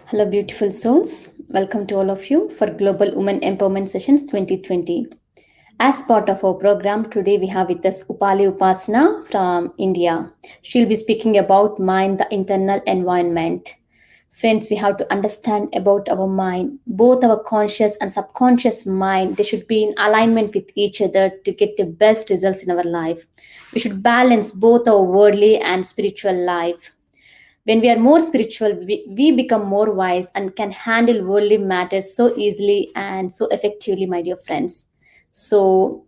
Hello, beautiful souls. Welcome to all of you for Global Women Empowerment Sessions 2020. As part of our program, today we have with us Upali Upasana from India. She'll be speaking about mind, the internal environment. Friends, we have to understand about our mind, both our conscious and subconscious mind. They should be in alignment with each other to get the best results in our life. We should balance both our worldly and spiritual life. When we are more spiritual, we become more wise and can handle worldly matters so easily and so effectively, my dear friends. So,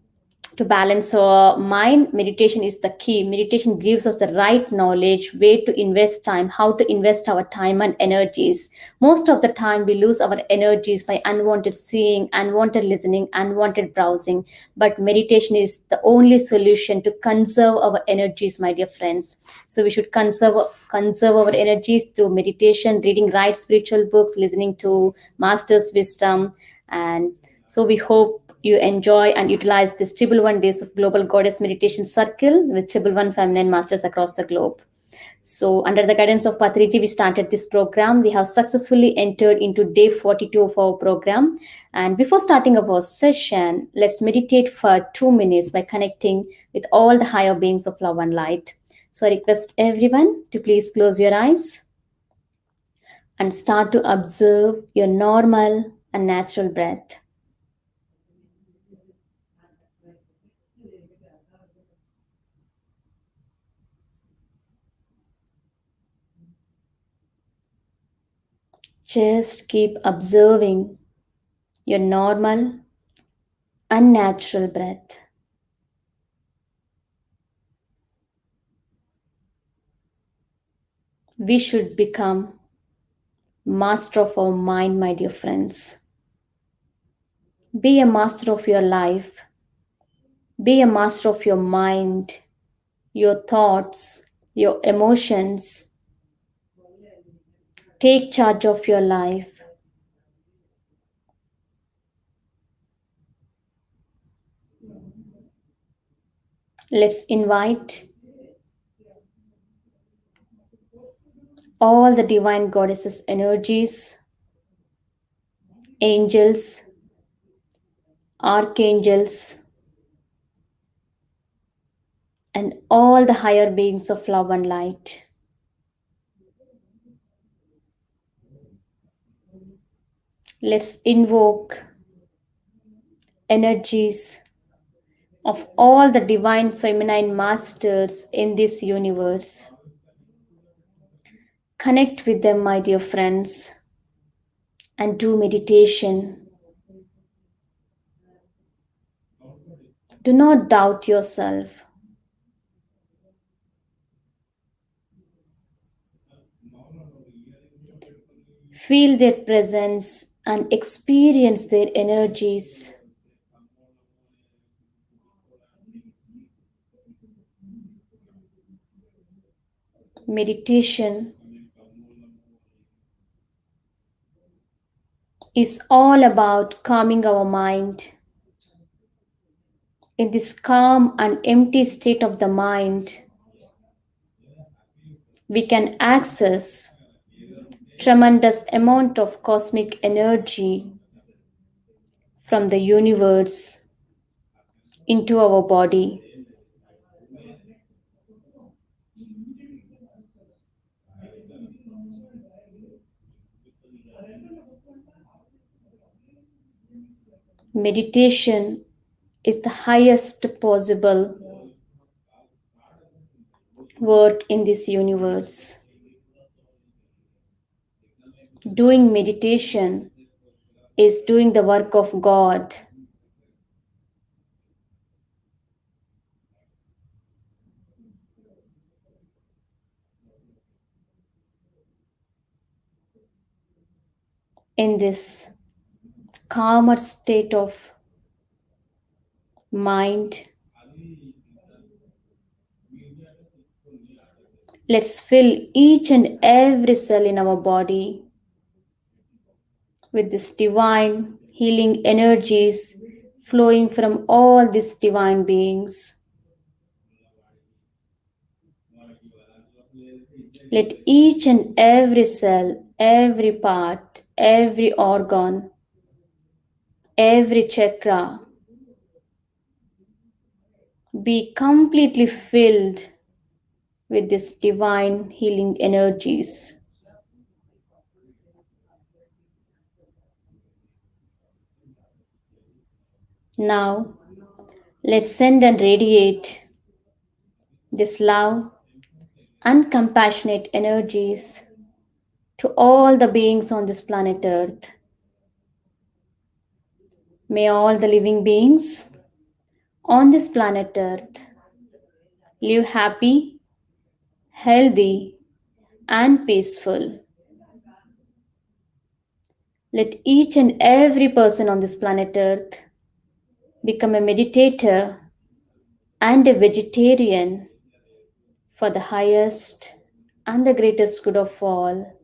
to balance our mind, meditation is the key. Meditation gives us the right knowledge, way to invest time, how to invest our time and energies. Most of the time we lose our energies by unwanted seeing, unwanted listening, unwanted browsing, but meditation is the only solution to conserve our energies, my dear friends. So we should conserve our energies through meditation, reading right spiritual books, listening to masters wisdom. And so we hope you enjoy and utilize this Triple One Days of Global Goddess Meditation Circle with Triple One Feminine Masters across the globe. So, under the guidance of Patriji, we started this program. We have successfully entered into day 42 of our program. And before starting our session, let's meditate for 2 minutes by connecting with all the higher beings of love and light. So, I request everyone to please close your eyes and start to observe your normal and natural breath. Just keep observing your normal, unnatural breath. We should become master of our mind, my dear friends. Be a master of your life. Be a master of your mind, your thoughts, your emotions. Take charge of your life. Let's invite all the divine goddesses' energies, angels, archangels, and all the higher beings of love and light. Let's invoke energies of all the divine feminine masters in this universe. Connect with them, my dear friends, and do meditation. Do not doubt yourself. Feel their presence and experience their energies. Meditation is all about calming our mind. In this calm and empty state of the mind, we can access tremendous amount of cosmic energy from the universe into our body. Meditation is the highest possible work in this universe. Doing meditation is doing the work of God. In this calmer state of mind, let's fill each and every cell in our body with this divine healing energies flowing from all these divine beings. Let each and every cell, every part, every organ, every chakra be completely filled with this divine healing energies. Now, let's send and radiate this love and compassionate energies to all the beings on this planet Earth. May all the living beings on this planet Earth live happy, healthy, and peaceful. Let each and every person on this planet Earth become a meditator and a vegetarian for the highest and the greatest good of all.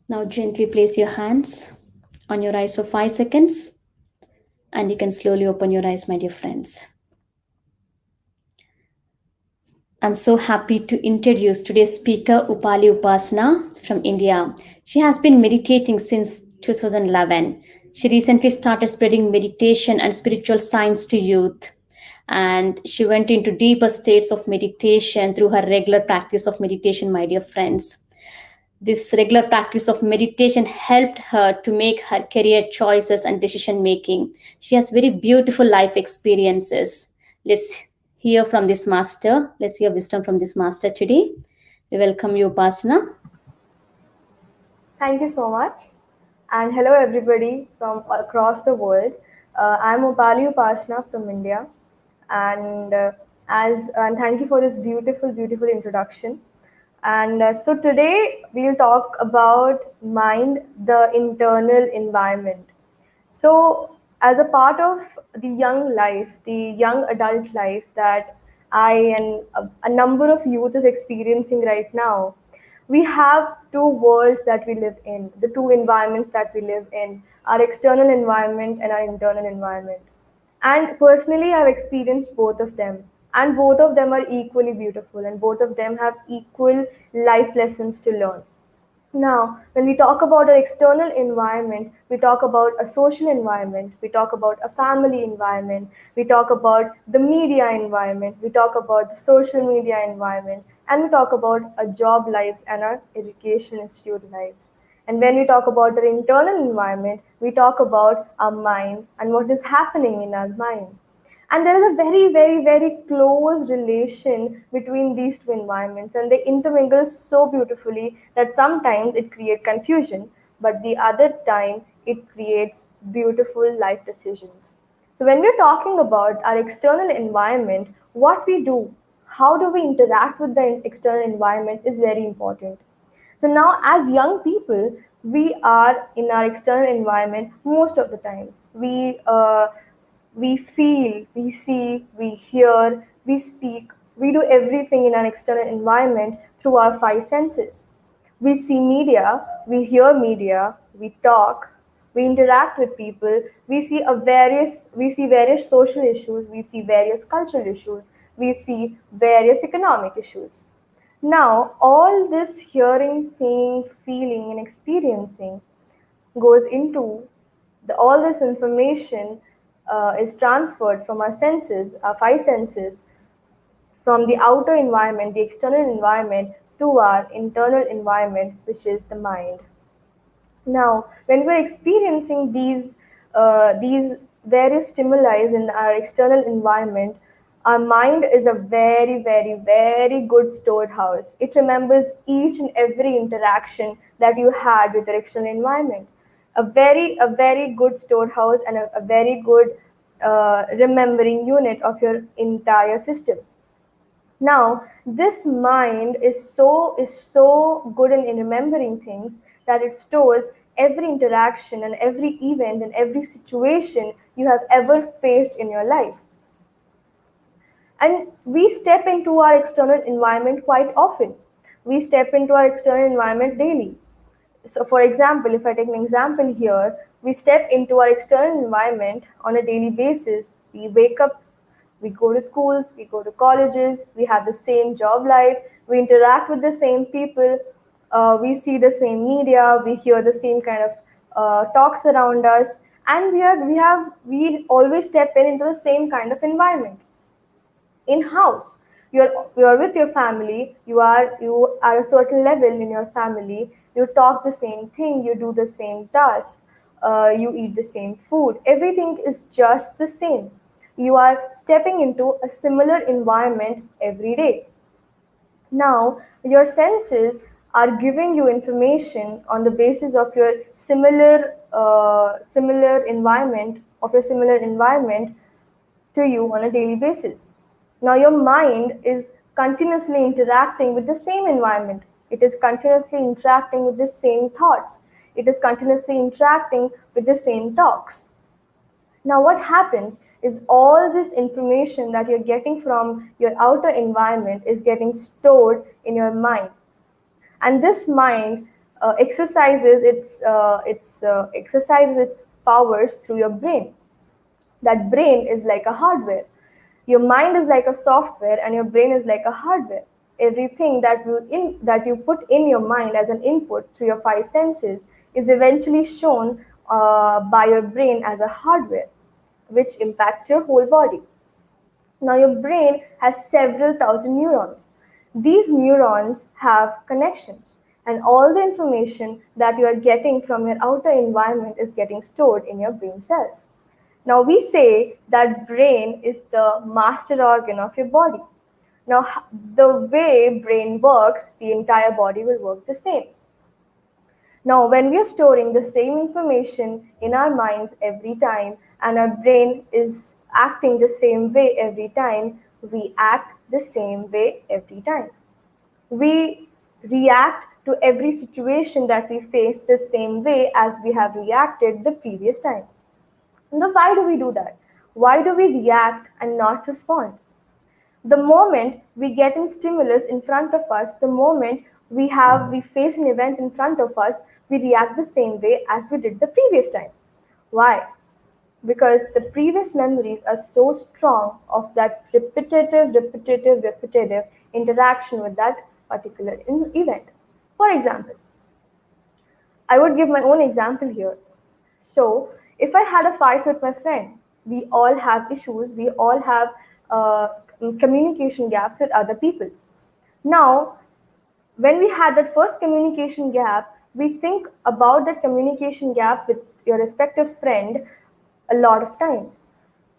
Now, gently place your hands on your eyes for 5 seconds, and you can slowly open your eyes, my dear friends. I'm so happy to introduce today's speaker, Upali Upasana from India. She has been meditating since 2011. She recently started spreading meditation and spiritual science to youth. And she went into deeper states of meditation through her regular practice of meditation, my dear friends. This regular practice of meditation helped her to make her career choices and decision making. She has very beautiful life experiences. Let's hear from this master. Let's hear wisdom from this master today. We welcome you, Upasana. Thank you so much. And hello, everybody from across the world. I'm Upali Upasana from India. And and thank you for this beautiful, beautiful introduction. And so today we'll talk about mind, the internal environment. So, as a part of the young life, the young adult life that I and a number of youth is experiencing right now, we have two worlds that we live in, the two environments that we live in, our external environment and our internal environment. And personally, I've experienced both of them. And both of them are equally beautiful, and both of them have equal life lessons to learn. Now, when we talk about an external environment, we talk about a social environment, we talk about a family environment, we talk about the media environment, we talk about the social media environment, and we talk about our job lives and our education institute lives. And when we talk about our internal environment, we talk about our mind and what is happening in our mind. And there is a very, very, very close relation between these two environments, and they intermingle so beautifully that sometimes it creates confusion, but the other time it creates beautiful life decisions. So, when we're talking about our external environment, what we do, how do we interact with the external environment is very important. So now, as young people, we are in our external environment most of the times. We feel, we see, we hear, we speak, we do everything in an external environment through our five senses. We see media, we hear media, we talk, we interact with people, we see various social issues, we see various cultural issues, we see various economic issues. Now, all this hearing, seeing, feeling, and experiencing goes into all this information is transferred from our senses, our five senses, from the outer environment, the external environment, to our internal environment, which is the mind. Now, when we're experiencing these various stimuli in our external environment, our mind is a very, very, very good storehouse. It remembers each and every interaction that you had with the external environment. A very good storehouse and a very good remembering unit of your entire system. Now, this mind is so good in remembering things that it stores every interaction and every event and every situation you have ever faced in your life. And we step into our external environment quite often. We step into our external environment daily. So, for example, if I take an example here, we step into our external environment on a daily basis. We wake up, we go to schools, we go to colleges, we have the same job life, we interact with the same people, we see the same media, we hear the same kind of talks around us, and we always step into the same kind of environment. In house, you're with your family, you are a certain level in your family, you talk the same thing, you do the same task, you eat the same food, everything is just the same. You are stepping into a similar environment every day. Now your senses are giving you information on the basis of your similar environment to you on a daily basis. Now, your mind is continuously interacting with the same environment. It is continuously interacting with the same thoughts. It is continuously interacting with the same talks. Now, what happens is all this information that you're getting from your outer environment is getting stored in your mind, and this mind exercises its powers through your brain. That brain is like a hardware. Your mind is like a software and your brain is like a hardware. Everything that you put in your mind as an input through your five senses is eventually shown by your brain as a hardware, which impacts your whole body. Now, your brain has several thousand neurons. These neurons have connections, and all the information that you are getting from your outer environment is getting stored in your brain cells. Now, we say that brain is the master organ of your body. Now, the way brain works, the entire body will work the same. Now, when we are storing the same information in our minds every time, and our brain is acting the same way every time, we act the same way every time. We react to every situation that we face the same way as we have reacted the previous time. Now, why do we do that? Why do we react and not respond? The moment we get a stimulus in front of us, the moment we face an event in front of us, we react the same way as we did the previous time. Why? Because the previous memories are so strong of that repetitive interaction with that particular event. For example, I would give my own example here. So, if I had a fight with my friend, we all have issues, we all have uh, communication gaps with other people. Now, when we had that first communication gap, we think about that communication gap with your respective friend a lot of times.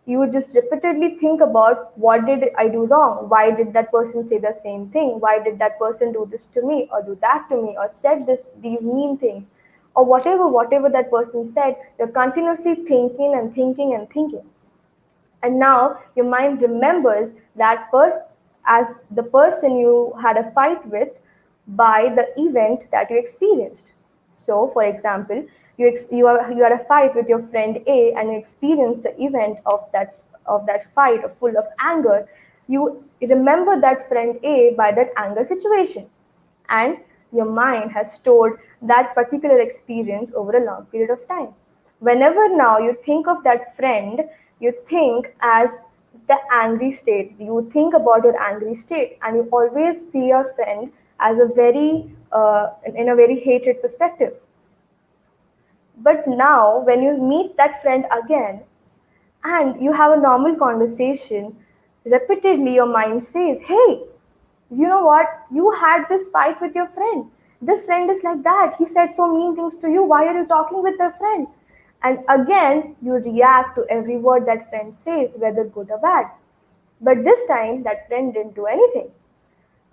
You would just repeatedly think about, what did I do wrong? Why did that person say the same thing? Why did that person do this to me or do that to me or said these mean things? Or whatever that person said, you're continuously thinking and thinking and thinking. And now your mind remembers that person as the person you had a fight with by the event that you experienced. So, for example, you had a fight with your friend A and you experienced the event of that fight full of anger. You remember that friend A by that anger situation, and your mind has stored that particular experience over a long period of time. Whenever now you think of that friend, you think as the angry state. You think about your angry state, and you always see your friend as in a very hated perspective. But now, when you meet that friend again and you have a normal conversation, repeatedly your mind says, "Hey, you know what? You had this fight with your friend. This friend is like that. He said so mean things to you. Why are you talking with your friend?" And again, you react to every word that friend says, whether good or bad. But this time, that friend didn't do anything.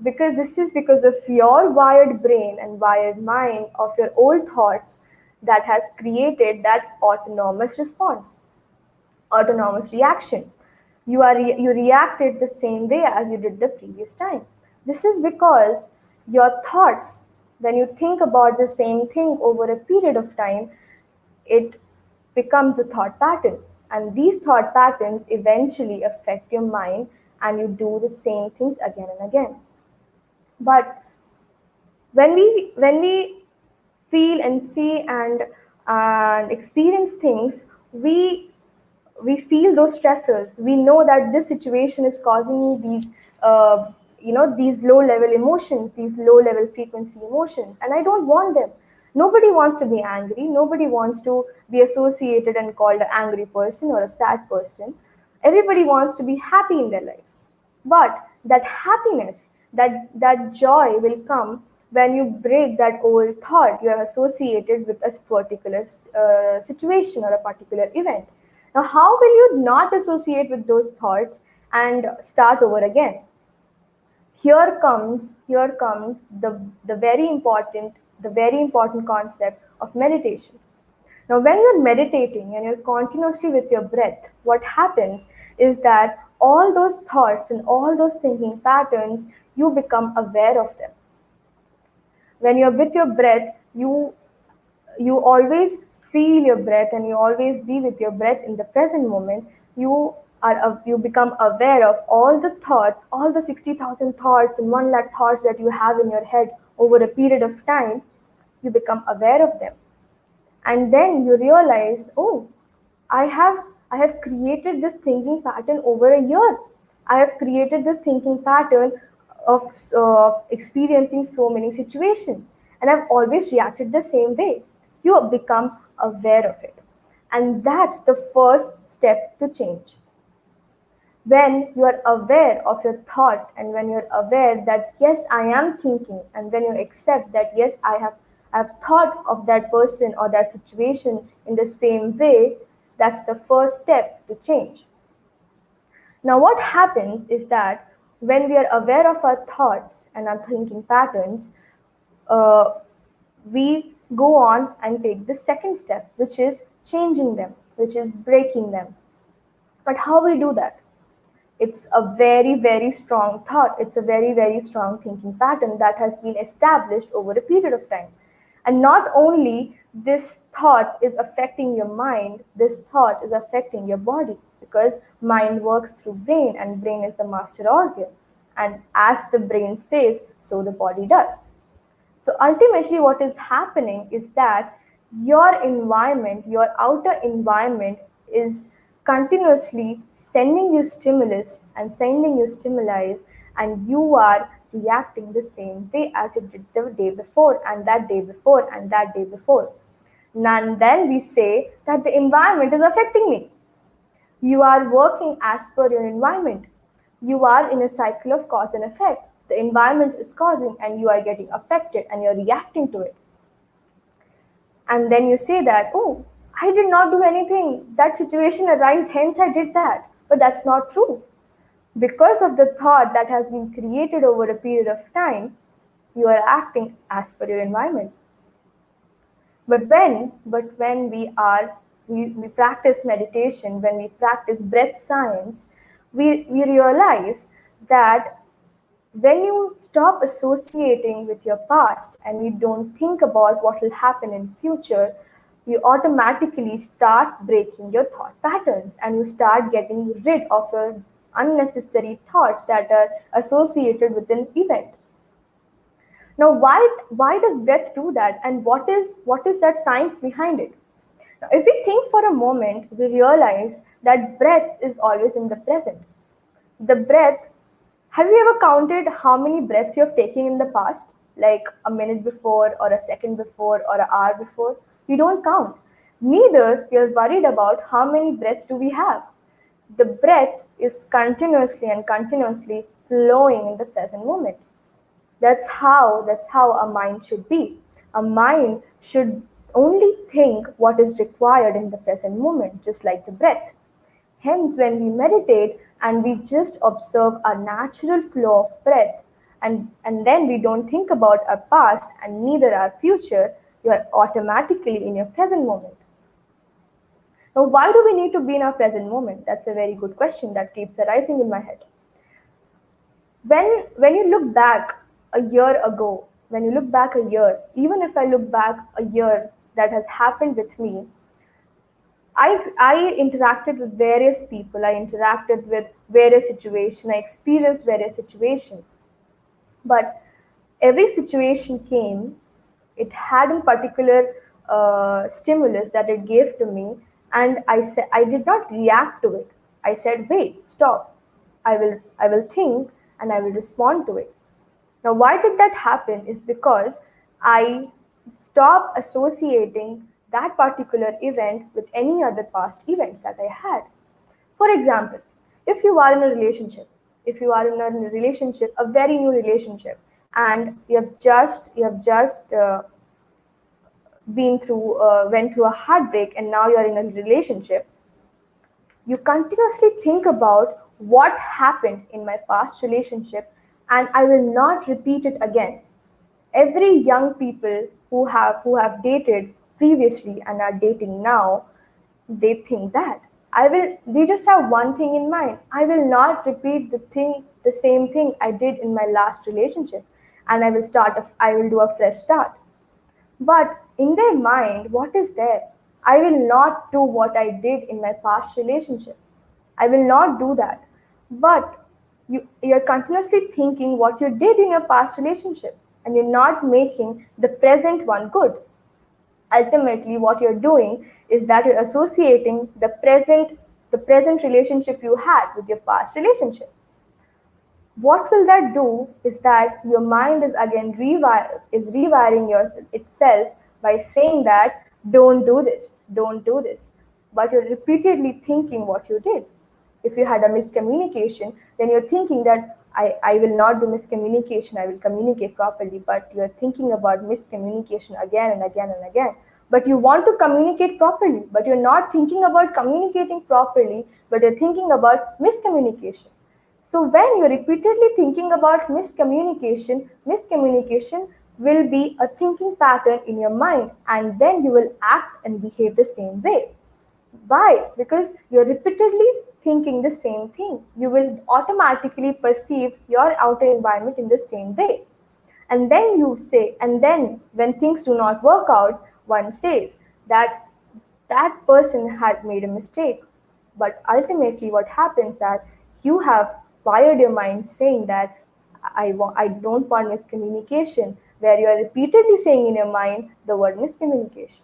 Because this is because of your wired brain and wired mind of your old thoughts that has created that autonomous response, autonomous reaction. You reacted the same way as you did the previous time. This is because your thoughts, when you think about the same thing over a period of time, it becomes a thought pattern, and these thought patterns eventually affect your mind, and you do the same things again and again. But when we feel and see and and experience things, we feel those stressors. We know that this situation is causing me these these low level emotions, these low level frequency emotions, and I don't want them. Nobody wants to be angry, nobody wants to be associated and called an angry person or a sad person. Everybody wants to be happy in their lives. But that happiness, that joy will come when you break that old thought you have associated with a particular situation or a particular event. Now, how will you not associate with those thoughts and start over again? Here comes the very important concept of meditation. Now, when you're meditating and you're continuously with your breath, what happens is that all those thoughts and all those thinking patterns, you become aware of them. When you're with your breath, you always feel your breath and you always be with your breath in the present moment. You become aware of all the thoughts, all the 60,000 thoughts and 1 lakh thoughts that you have in your head over a period of time. You become aware of them, and then you realize, oh, I have created this thinking pattern over a year. I have created this thinking pattern of experiencing so many situations, and I've always reacted the same way. You become aware of it, and that's the first step to change. When you are aware of your thought, and when you're aware that yes, I am thinking, and when you accept that yes, I have thought of that person or that situation in the same way, that's the first step to change. Now what happens is that when we are aware of our thoughts and our thinking patterns, uh, we go on and take the second step, which is changing them, which is breaking them. But how we do that? It's a very, very strong thought. It's a very, very strong thinking pattern that has been established over a period of time. And not only this thought is affecting your mind, this thought is affecting your body, because mind works through brain and brain is the master organ. And as the brain says, so the body does. So ultimately, what is happening is that your environment, your outer environment, is continuously sending you stimulus and sending you stimuli, and you are reacting the same way as you did the day before, and that day before, and that day before. And then we say that the environment is affecting me. You are working as per your environment. You are in a cycle of cause and effect. The environment is causing, and you are getting affected, and you're reacting to it. And then you say that, oh, I did not do anything. That situation arose, hence I did that. But that's not true. Because of the thought that has been created over a period of time, you are acting as per your environment. But when we practice meditation, when we practice breath science, we realize that when you stop associating with your past and you don't think about what will happen in future, you automatically start breaking your thought patterns, and you start getting rid of your unnecessary thoughts that are associated with an event. Now, why does breath do that, and what is that science behind it? Now, if we think for a moment, we realize that breath is always in the present. The breath, have you ever counted how many breaths you have taken in the past? Like a minute before, or a second before, or an hour before? You don't count. Neither you're worried about how many breaths do we have. The breath is continuously flowing in the present moment. That's how a mind should be. A mind should only think what is required in the present moment, just like the breath. Hence, when we meditate and we just observe a natural flow of breath, and then we don't think about our past and neither our future, you are automatically in your present moment. Now, why do we need to be in our present moment? That's a very good question that keeps arising in my head. When you look back a year ago, when you look back a year, even if I look back a year that has happened with me, I interacted with various people, I interacted with various situations, I experienced various situations. But every situation came, it had a particular stimulus that it gave to me, and I did not react to it. I said, wait, stop. I will think and I will respond to it. Now, why did that happen is because I stopped associating that particular event with any other past events that I had. For example, if you are in a relationship, a very new relationship, and you have just went through a heartbreak, and now you're in a relationship, you continuously think about what happened in my past relationship, and I will not repeat it again. Every young people who have dated previously and are dating now, they think that they just have one thing in mind: I will not repeat the same thing I did in my last relationship, and I will do a fresh start. But in their mind, what is there? I will not do what I did in my past relationship. I will not do that. But you're continuously thinking what you did in your past relationship, and you're not making the present one good. Ultimately, what you're doing is that you're associating the present relationship you had with your past relationship. What will that do is that your mind is again rewiring itself by saying that don't do this, but you're repeatedly thinking what you did. If you had a miscommunication, then you're thinking that I will not do miscommunication, I will communicate properly, but you're thinking about miscommunication again and again and again. But you want to communicate properly, but you're not thinking about communicating properly, but you're thinking about miscommunication. So when you're repeatedly thinking about miscommunication will be a thinking pattern in your mind, and then you will act and behave the same way. Why? Because you're repeatedly thinking the same thing. You will automatically perceive your outer environment in the same way. And then when things do not work out, one says that that person had made a mistake. But ultimately, what happens that you have wired your mind saying that I don't want miscommunication, where you are repeatedly saying in your mind the word miscommunication.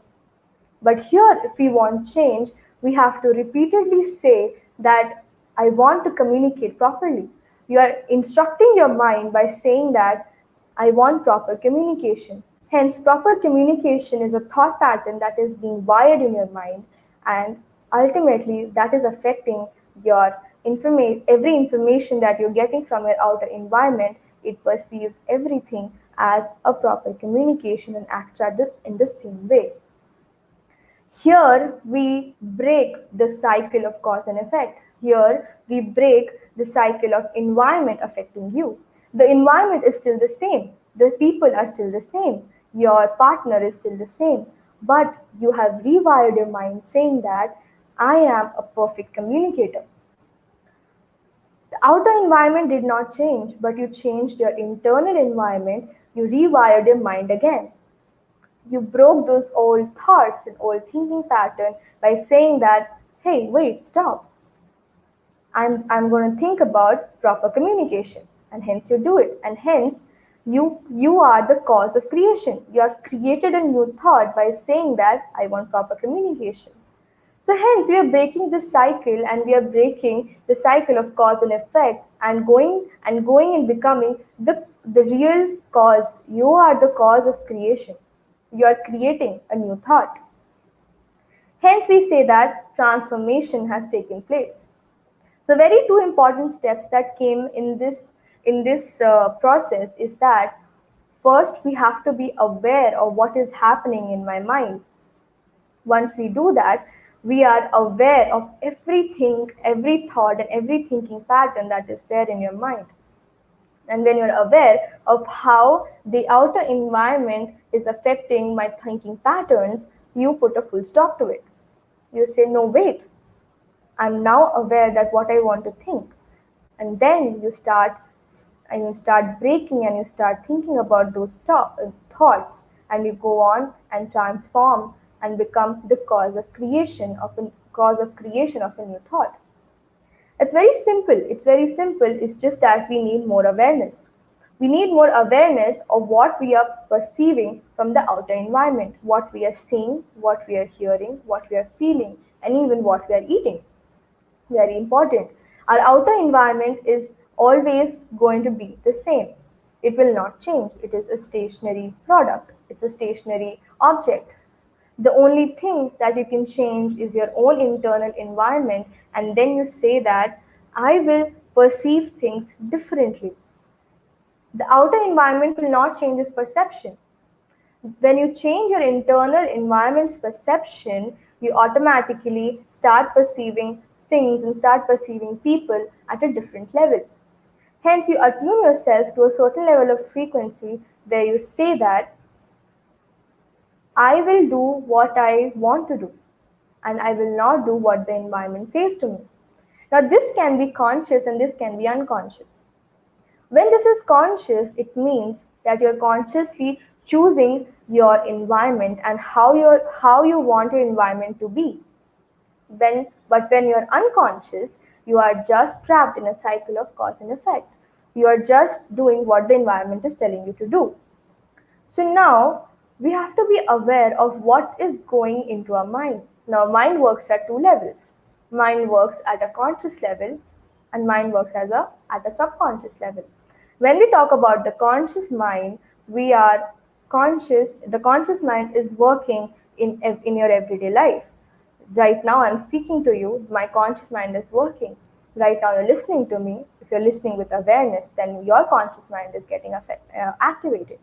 But here, if we want change, we have to repeatedly say that I want to communicate properly. You are instructing your mind by saying that I want proper communication. Hence, proper communication is a thought pattern that is being wired in your mind, and ultimately, that is affecting your every information that you're getting from your outer environment. It perceives everything as a proper communication and acts in the same way. Here we break the cycle of cause and effect. Here we break the cycle of environment affecting you. The environment is still the same. The people are still the same. Your partner is still the same. But you have rewired your mind saying that I am a perfect communicator. The outer environment did not change, but you changed your internal environment. You rewired your mind again. You broke those old thoughts and old thinking pattern by saying that, hey, wait, stop. I'm going to think about proper communication, and hence you do it, and hence you are the cause of creation. You have created a new thought by saying that I want proper communication. So hence we are breaking this cycle, and we are breaking the cycle of cause and effect, and going and becoming the real cause. You are the cause of creation. You are creating a new thought. Hence we say that transformation has taken place. So very two important steps that came in this process is that first we have to be aware of what is happening in my mind. Once we do that, we are aware of everything, every thought, and every thinking pattern that is there in your mind. And when you're aware of how the outer environment is affecting my thinking patterns, you put a full stop to it. You say, no, wait, I'm now aware that what I want to think. And then you start breaking, and you start thinking about those thoughts, and you go on and transform and become the cause of creation of a new thought. It's very simple. It's just that we need more awareness. We need more awareness of what we are perceiving from the outer environment, what we are seeing, what we are hearing, what we are feeling, and even what we are eating. Very important. Our outer environment is always going to be the same. It will not change. It is a stationary product, it's a stationary object. The only thing that you can change is your own internal environment, and then you say that I will perceive things differently. The outer environment will not change its perception. When you change your internal environment's perception, you automatically start perceiving things and start perceiving people at a different level. Hence, you attune yourself to a certain level of frequency where you say that I will do what I want to do and I will not do what the environment says to me. Now, this can be conscious and this can be unconscious. When this is conscious, it means that you're consciously choosing your environment and how you want your environment to be. When you're unconscious, you are just trapped in a cycle of cause and effect. You are just doing what the environment is telling you to do. So now we have to be aware of what is going into our mind. Now, mind works at two levels. Mind works at a conscious level, and mind works at a subconscious level. When we talk about the conscious mind, we are conscious. The conscious mind is working in your everyday life. Right now, I'm speaking to you. My conscious mind is working. Right now, you're listening to me. If you're listening with awareness, then your conscious mind is getting activated.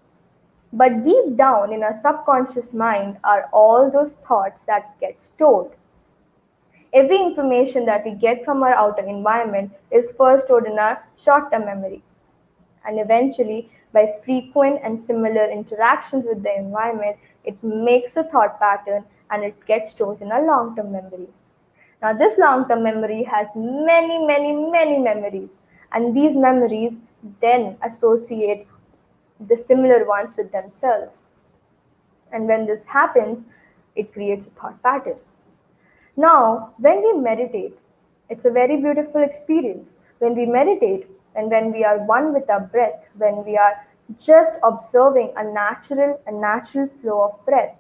But deep down in our subconscious mind are all those thoughts that get stored. Every information that we get from our outer environment is first stored in our short term memory. And eventually, by frequent and similar interactions with the environment, it makes a thought pattern and it gets stored in our long term memory. Now, this long term memory has many memories, and these memories then associate the similar ones with themselves. And when this happens, it creates a thought pattern. Now, when we meditate, it's a very beautiful experience. When we meditate and when we are one with our breath, when we are just observing a natural flow of breath,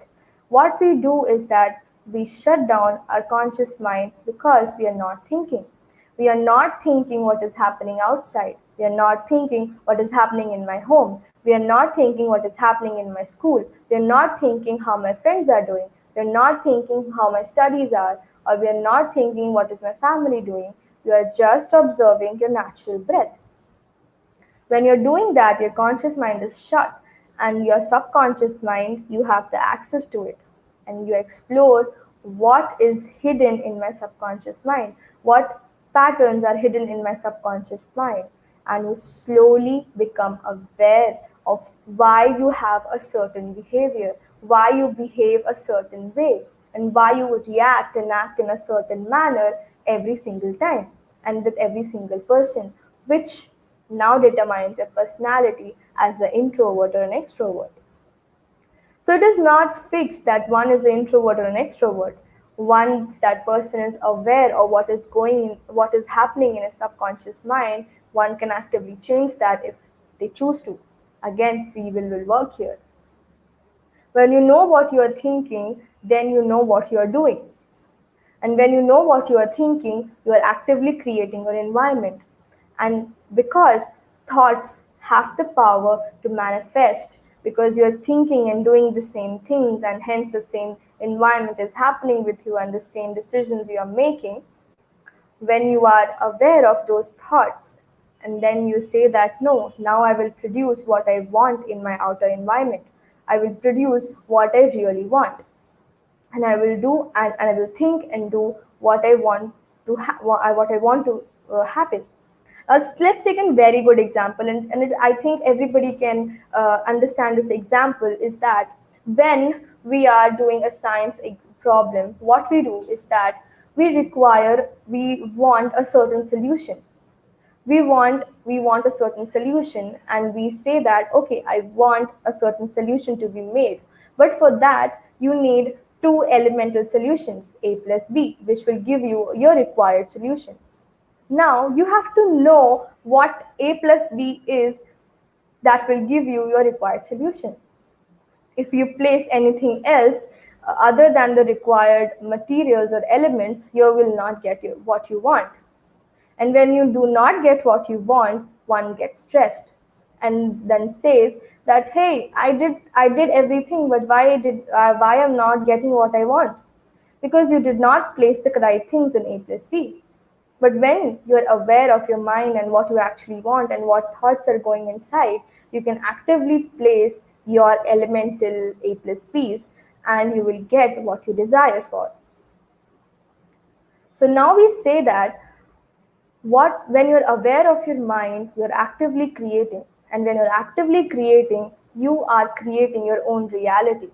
what we do is that we shut down our conscious mind because we are not thinking. We are not thinking what is happening outside. We are not thinking what is happening in my home. We are not thinking what is happening in my school. We are not thinking how my friends are doing. We are not thinking how my studies are, or we are not thinking what is my family doing. You are just observing your natural breath. When you're doing that, your conscious mind is shut, and your subconscious mind, you have the access to it. And you explore what is hidden in my subconscious mind, what patterns are hidden in my subconscious mind. And you slowly become aware of why you have a certain behavior, why you behave a certain way, and why you would react and act in a certain manner every single time and with every single person, which now determines your personality as an introvert or an extrovert. So it is not fixed that one is an introvert or an extrovert. Once that person is aware of what is happening in his subconscious mind, one can actively change that if they choose to. Again, free will work here. When you know what you are thinking, then you know what you are doing. And when you know what you are thinking, you are actively creating your environment. And because thoughts have the power to manifest, because you're thinking and doing the same things, and hence the same environment is happening with you and the same decisions you are making, when you are aware of those thoughts, and then you say that no, now I will produce what I want in my outer environment. I will produce what I really want, and I will do and I will think and do what I want to what I want to happen. Let's take a very good example, I think everybody can understand this example. Is that when we are doing a science problem, what we do is that we want a certain solution. We want a certain solution, and we say that okay, I want a certain solution to be made, but for that you need two elemental solutions, a plus b, which will give you your required solution. Now you have to know what a plus b is that will give you your required solution. If you place anything else other than the required materials or elements, you will not get what you want. And when you do not get what you want, one gets stressed and then says that, hey, I did everything, but why I'm not getting what I want? Because you did not place the right things in A plus B. But when you're aware of your mind and what you actually want and what thoughts are going inside, you can actively place your elemental A plus Bs and you will get what you desire for. So now we say that what when you're aware of your mind, you're actively creating. And when you're actively creating, you are creating your own reality.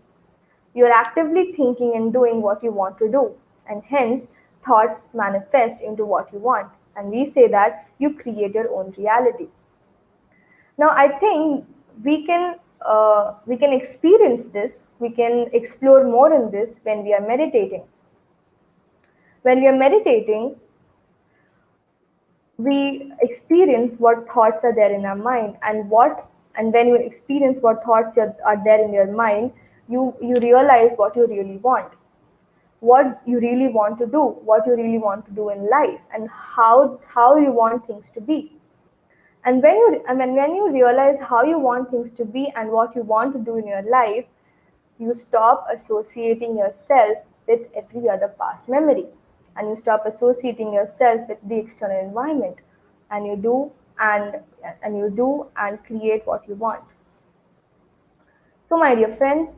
You're actively thinking and doing what you want to do, and hence thoughts manifest into what you want. And we say that you create your own reality. Now, I think we can experience this. We can explore more in this when we are meditating. When we are meditating, we experience what thoughts are there in our mind, and when you experience what thoughts are there in your mind, you realize what you really want, what you really want to do, what you really want to do in life, and how you want things to be. And when you realize how you want things to be and what you want to do in your life, you stop associating yourself with every other past memory, and you stop associating yourself with the external environment, and you do and create what you want. So, my dear friends,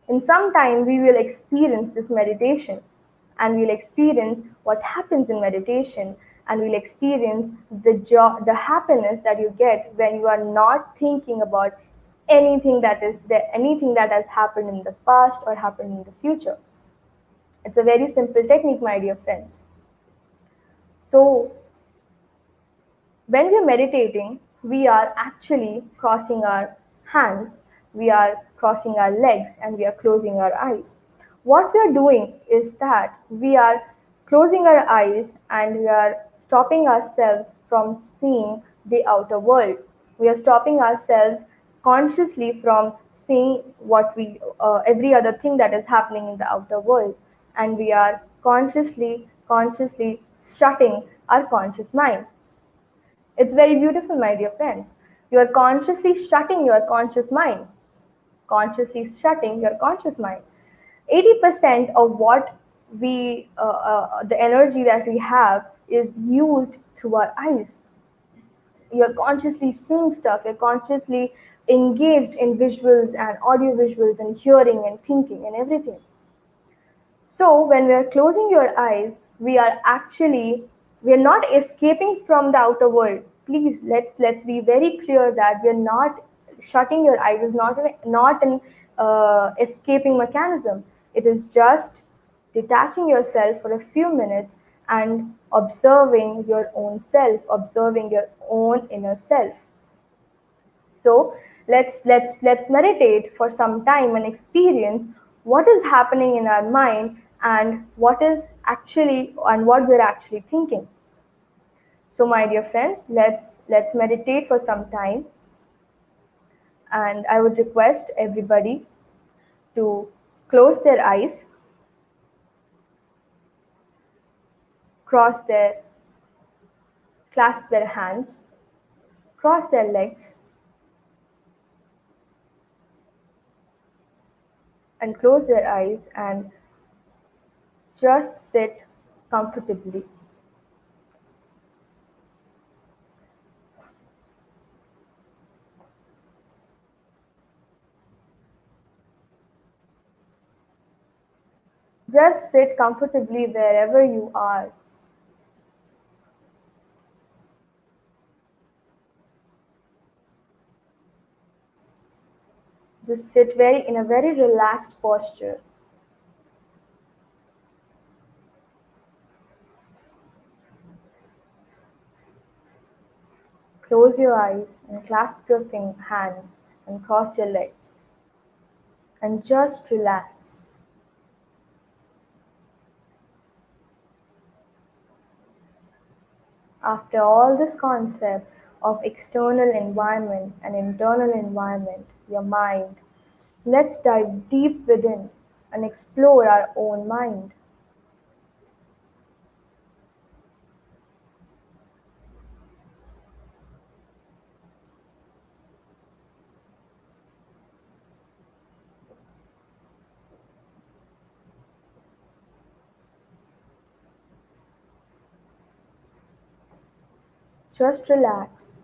in some time we will experience this meditation, and we'll experience what happens in meditation, and we'll experience the happiness that you get when you are not thinking about anything that has happened in the past or happened in the future. It's a very simple technique, my dear friends. So, when we are meditating, we are actually crossing our hands, we are crossing our legs, and we are closing our eyes. What we are doing is that we are closing our eyes and we are stopping ourselves from seeing the outer world. We are stopping ourselves consciously from seeing every other thing that is happening in the outer world, and we are consciously shutting our conscious mind. It's very beautiful, my dear friends. You are consciously shutting your conscious mind. Consciously shutting your conscious mind. 80% of the energy that we have is used through our eyes. You're consciously seeing stuff, you're consciously engaged in visuals and audio visuals and hearing and thinking and everything. So when we are closing your eyes, we are not escaping from the outer world. Please let's be very clear that we are not shutting your eyes is not an escaping mechanism. It is just detaching yourself for a few minutes and observing your own self, observing your own inner self. So let's meditate for some time and experience what is happening in our mind and what we're actually thinking. So my dear friends, let's meditate for some time, and I would request everybody to close their eyes, cross their clasp their hands, cross their legs, and close their eyes and just sit comfortably. Just sit comfortably wherever you are. Just sit in a very relaxed posture. Close your eyes and clasp your hands and cross your legs and just relax. After all this concept, of external environment and internal environment, your mind. Let's dive deep within and explore our own mind. Just relax.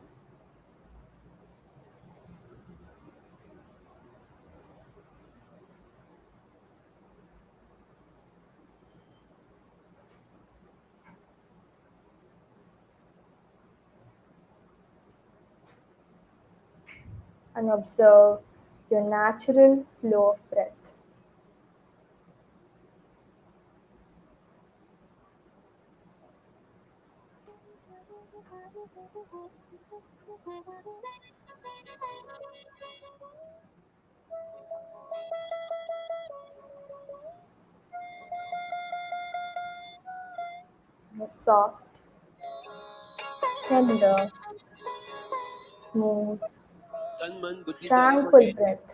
And observe your natural flow of breath. A soft, tender, smooth, तन मन बुद्धि से अलग tranquil होके breath.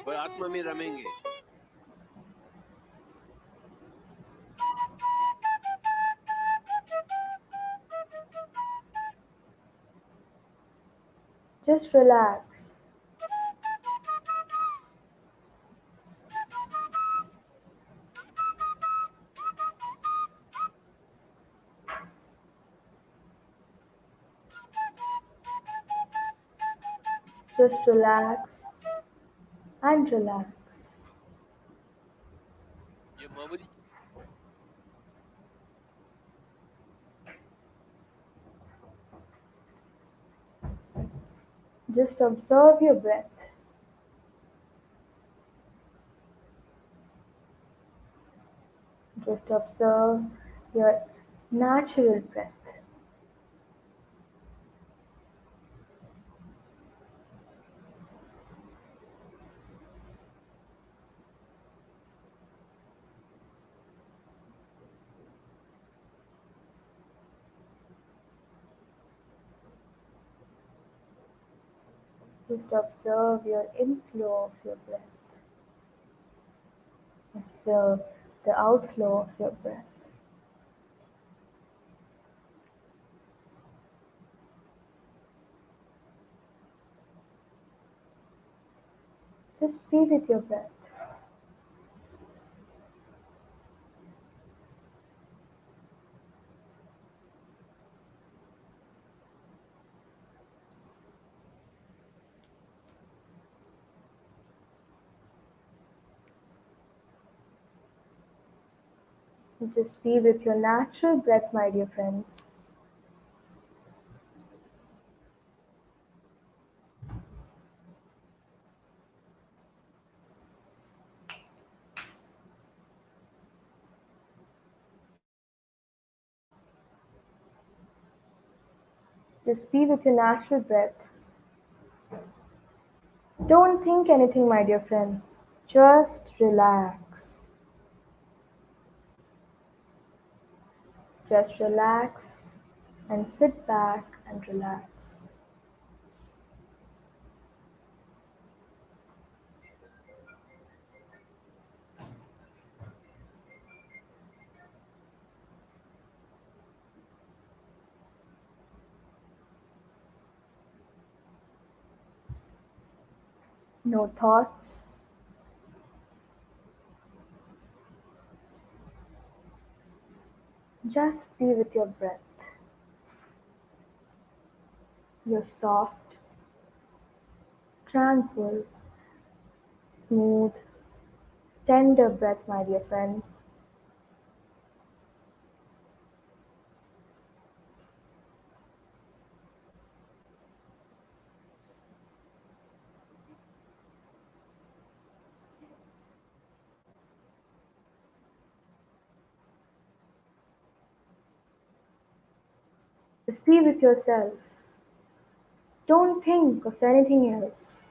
और आत्मा में रमेंगे. Just relax. Just relax and relax. ये मामूली Just observe your breath. Just observe your natural breath. Just observe your inflow of your breath. Observe the outflow of your breath. Just be with your breath. Just be with your natural breath, my dear friends. Just be with your natural breath. Don't think anything, my dear friends. Just relax. Just relax and sit back and relax. No thoughts. Just be with your breath. Your soft, tranquil, smooth, tender breath, my dear friends. Just be with yourself. Don't think of anything else.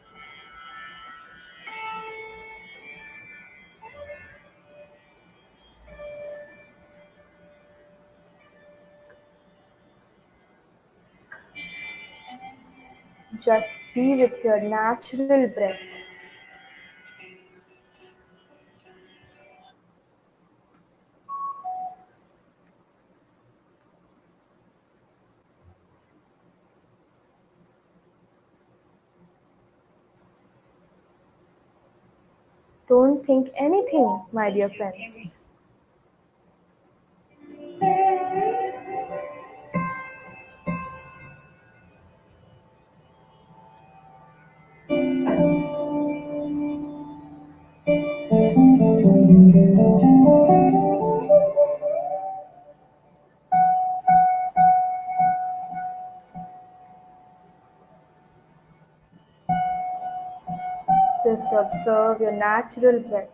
Just be with your natural breath. Don't think anything, my dear friends. Just observe your natural breath.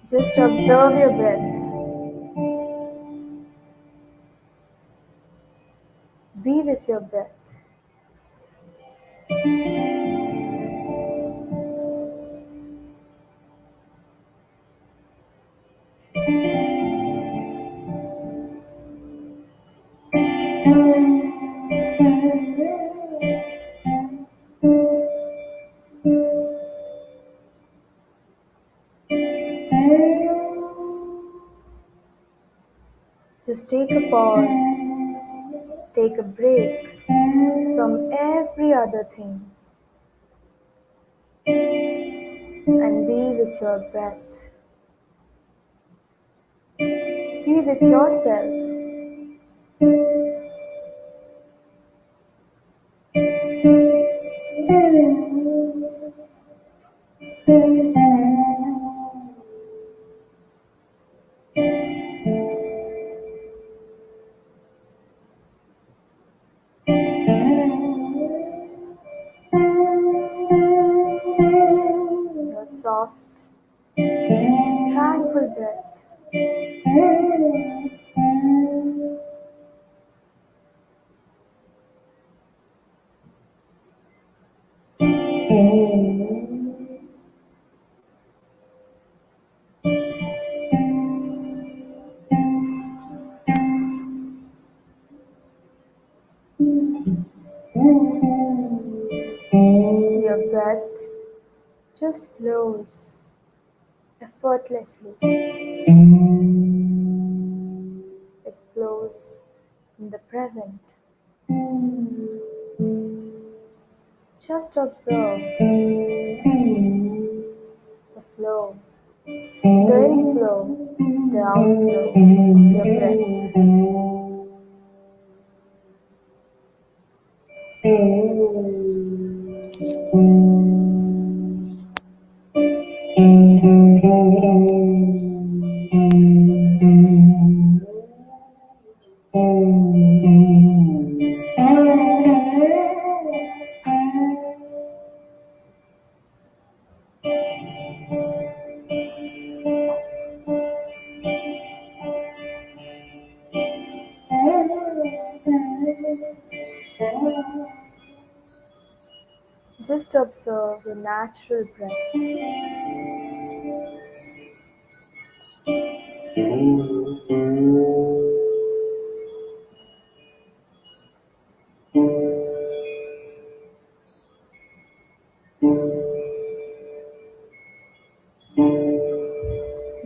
Just observe your breath. Be with your breath. Just take a pause, take a break from every other thing and be with your breath. Be with yourself. Your soft, tranquil breath. Your breath just flows effortlessly. It flows in the present. Just observe the flow, the inflow, the outflow of your breath. Just observe your natural breath.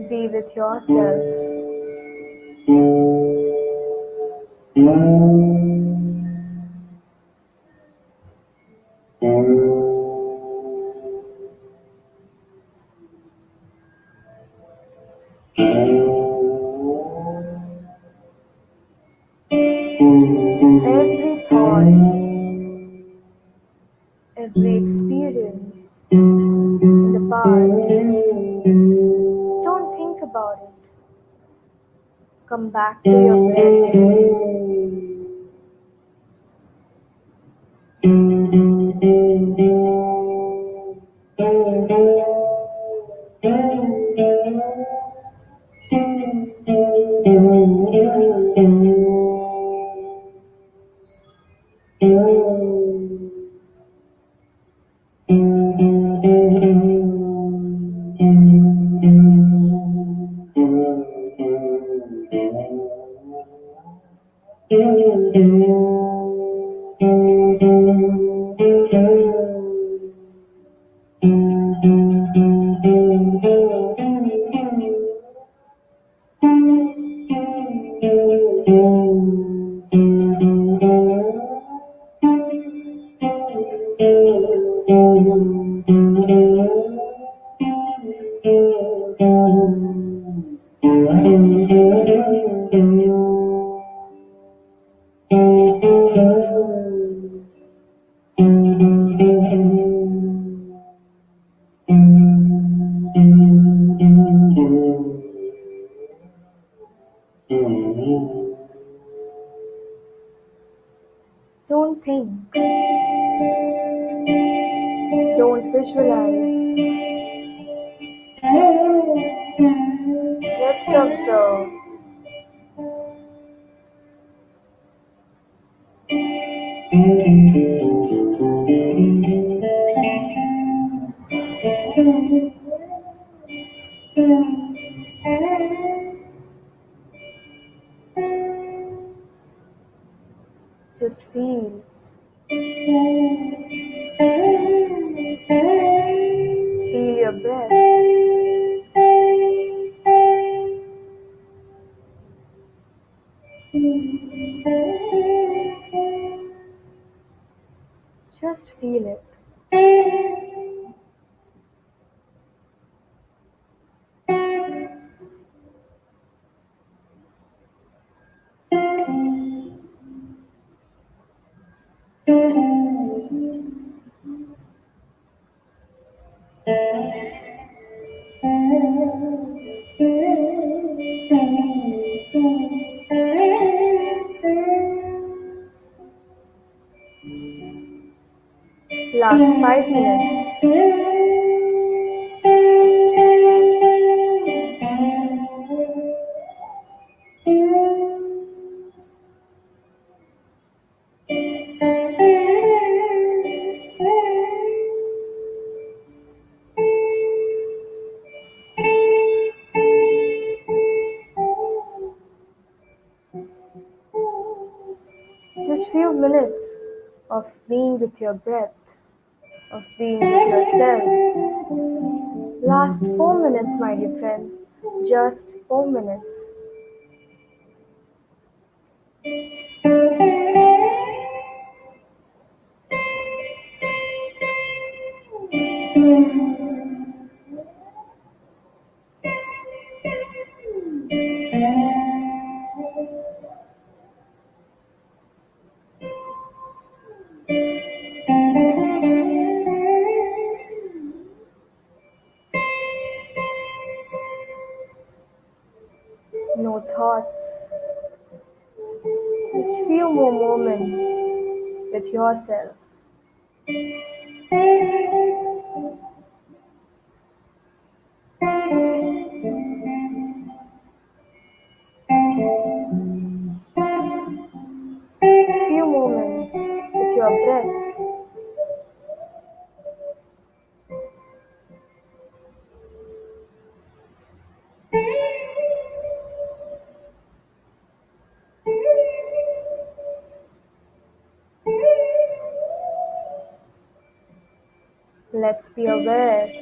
Be with yourself. every experience in the past. Don't think about it. Come back to your breath. Don't think, don't visualize, just observe. Just feel. Feel your breath. Just feel it. Last 5 minutes. Just few minutes of being with your breath, of being with yourself. Last 4 minutes, my dear friends. Just 4 minutes. No thoughts. Just few more moments with yourself. Few moments with your breath. Let's be aware,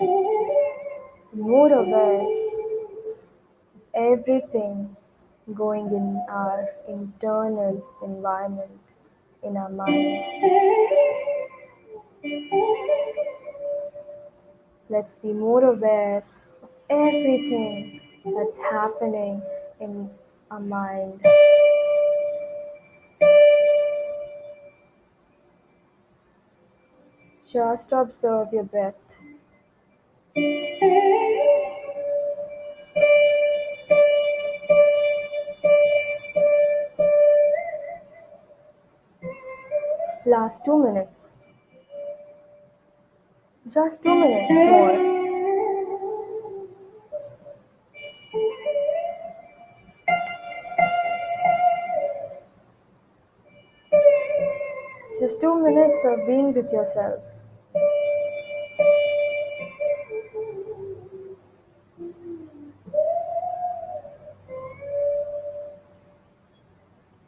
more aware, everything going in our internal environment, in our mind. Let's be more aware of everything that's happening in our mind. Just observe your breath. Last 2 minutes. Just 2 minutes more. Just 2 minutes of being with yourself.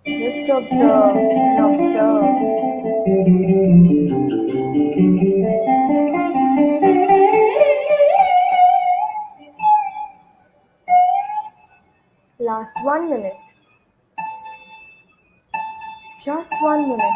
Just observe and observe. Last 1 minute. Just 1 minute.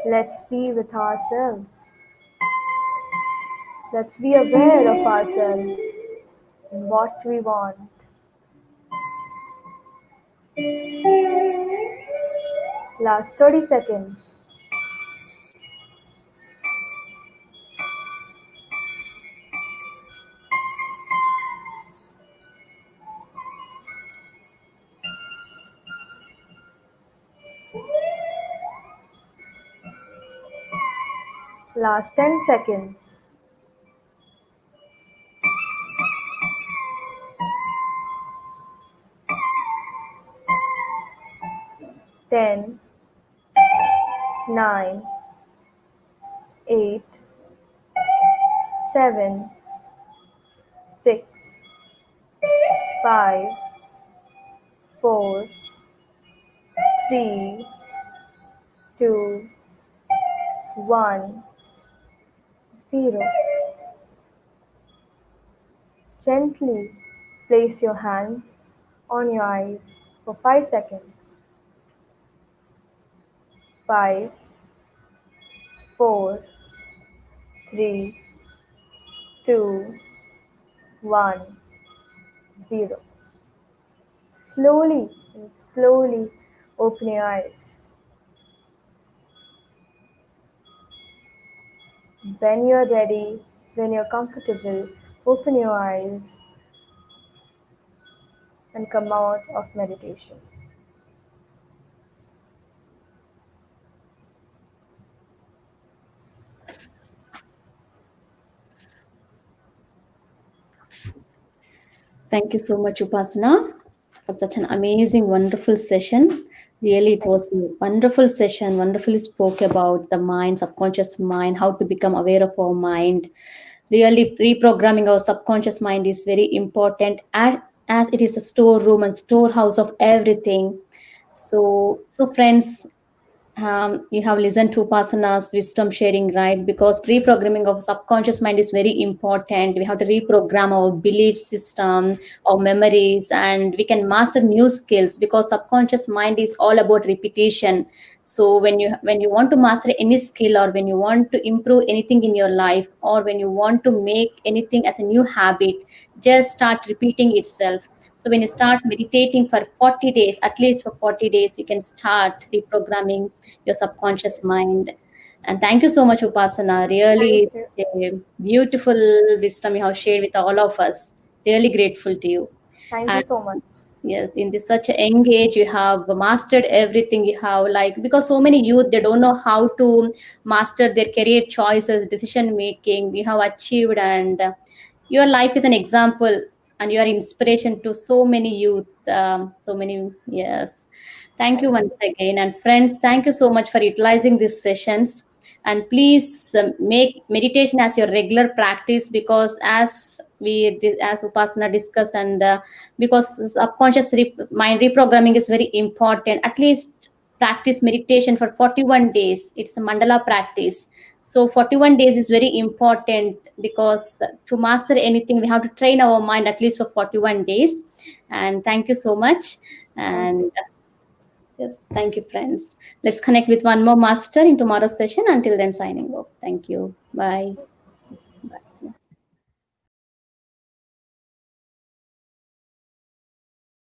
Let's be with ourselves. Let's be aware of ourselves and what we want. Last 30 seconds. Last 10 seconds. 10, 9, 8, 7, 6, 5, 4, 3, 2, 1, 0. Gently place your hands on your eyes for 5 seconds. 5, 4, 3, 2, 1, 0. Slowly and slowly open your eyes. When you're ready, when you're comfortable, open your eyes and come out of meditation. Thank you so much, Upasana, for such an amazing, wonderful session. Really, it was a wonderful session. Wonderfully spoke about the mind, subconscious mind, how to become aware of our mind. Really, reprogramming our subconscious mind is very important as it is a storeroom and storehouse of everything. So friends, you have listened to Upasana's wisdom sharing, right? Because reprogramming of subconscious mind is very important. We have to reprogram our belief system, our memories, and we can master new skills because subconscious mind is all about repetition. So when you want to master any skill, or when you want to improve anything in your life, or when you want to make anything as a new habit, just start repeating itself. So when you start meditating for 40 days, at least for 40 days, you can start reprogramming your subconscious mind. And thank you so much, Upasana. Thank Really you. a beautiful wisdom you have shared with all of us. Really grateful to you. Thank you And so much. yes, in this such a young age, you have mastered everything you have. Like, because so many youth, they don't know how to master their career choices, decision making. You have achieved, and your life is an example, and you are inspiration to so many youth. So many, yes. Thank you Thank once you. again, and friends, thank you so much for utilizing these sessions. And please make meditation as your regular practice, because as Upasana discussed, and because subconscious mind reprogramming is very important. At least practice meditation for 41 days. It's a mandala practice. So 41 days is very important, because to master anything, we have to train our mind at least for 41 days. And thank you so much. Thank And you. Yes, thank you, friends. Let's connect with one more master in tomorrow's session. Until then, signing off. Thank you. Bye.